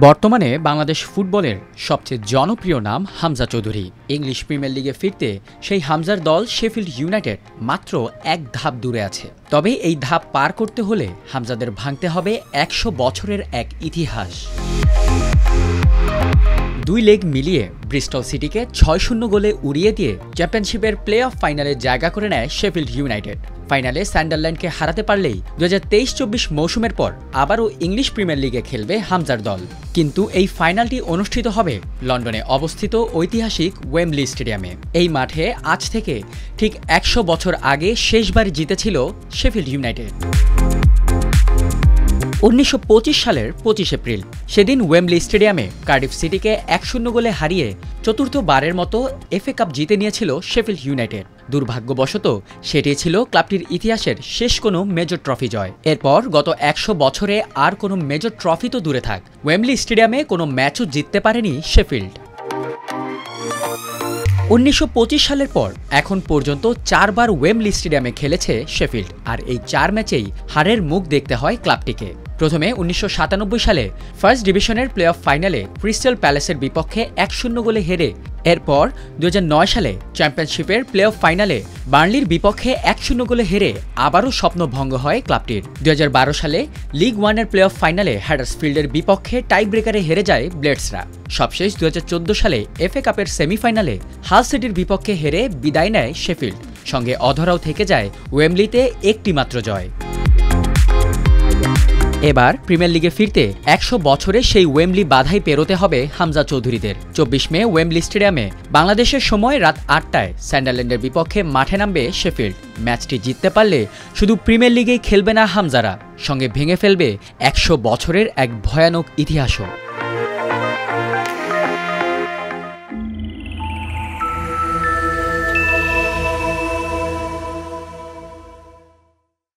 বর্তমানে বাংলাদেশ ফুটবলের সবচেয়ে জনপ্রিয় নাম হামজা চৌধুরী। ইংলিশ প্রিমিয়ার লিগে ফিরতে সেই হামজার দল শেফিল্ড ইউনাইটেড মাত্র এক ধাপ দূরে আছে। তবে এই ধাপ পার করতে হলে হামজাদের ভাঙতে হবে ১০০ বছরের এক ইতিহাস। ২ লেগ মিলিয়ে ব্রিস্টল সিটিকে ৬-০ গোলে উড়িয়ে দিয়ে চ্যাম্পিয়নশিপের প্লে অফ ফাইনালে জায়গা করে নেয় শেফিল্ড ইউনাইটেড। ফাইনালে সান্ডারল্যান্ডকে হারাতে পারলেই ২০২৩-২৪ মৌসুমের পর আবারও ইংলিশ প্রিমিয়ার লিগে খেলবে হামজার দল। কিন্তু এই ফাইনালটি অনুষ্ঠিত হবে লন্ডনে অবস্থিত ঐতিহাসিক ওয়েম্বলি স্টেডিয়ামে। এই মাঠে আজ থেকে ঠিক ১০০ বছর আগে শেষবার জিতেছিল শেফিল্ড ইউনাইটেড। ১৯২৫ সালের ২৫ এপ্রিল সেদিন ওয়েম্বলি স্টেডিয়ামে কার্ডিফ সিটিকে ১-০ গোলে হারিয়ে চতুর্থবারের মতো এফএ কাপ জিতে নিয়েছিল শেফিল্ড ইউনাইটেড। দুর্ভাগ্যবশত সেটি ছিল ক্লাবটির ইতিহাসের শেষ কোনো মেজর ট্রফি জয়। এরপর গত ১০০ বছরে আর কোনো মেজর ট্রফি তো দূরে থাক, ওয়েম্বলি স্টেডিয়ামে কোনো ম্যাচও জিততে পারেনি শেফিল্ড। ১৯২৫ সালের পর এখন পর্যন্ত ৪ বার ওয়েম্বলি স্টেডিয়ামে খেলেছে শেফিল্ড, আর এই ৪ ম্যাচেই হারের মুখ দেখতে হয় ক্লাবটিকে। প্রথমে ১৯৯৭ সালে ফার্স্ট ডিভিশনের প্লে অফ ফাইনালে ক্রিস্টাল প্যালেসের বিপক্ষে ১-০ গোলে হেরে, এরপর ২০০৯ সালে চ্যাম্পিয়নশিপের প্লে অফ ফাইনালে বার্নলির বিপক্ষে ১-০ গোলে হেরে আবারও স্বপ্নভঙ্গ হয় ক্লাবটির। ২০১২ সালে লিগ ওয়ানের প্লে অফ ফাইনালে হাডার্সফিল্ডের বিপক্ষে টাই ব্রেকারে হেরে যায় ব্লেডসরা। সবশেষ ২০১৪ সালে এফএ কাপের সেমিফাইনালে হাল সিটির বিপক্ষে হেরে বিদায় নেয় শেফিল্ড। সঙ্গে অধরাও থেকে যায় ওয়েম্বলিতে একটি মাত্র জয়। এবার প্রিমিয়ার লিগে ফিরতে ১০০ বছরে সেই ওয়েম্বলি বাধাই পেরোতে হবে হামজা চৌধুরীদের। ২৪ মে ওয়েম্বলি স্টেডিয়ামে বাংলাদেশের সময় রাত ৮টায় সান্ডারল্যান্ডের বিপক্ষে মাঠে নামবে শেফিল্ড। ম্যাচটি জিততে পারলে শুধু প্রিমিয়ার লিগেই খেলবে না হামজারা, সঙ্গে ভেঙে ফেলবে ১০০ বছরের এক ভয়ানক ইতিহাসও।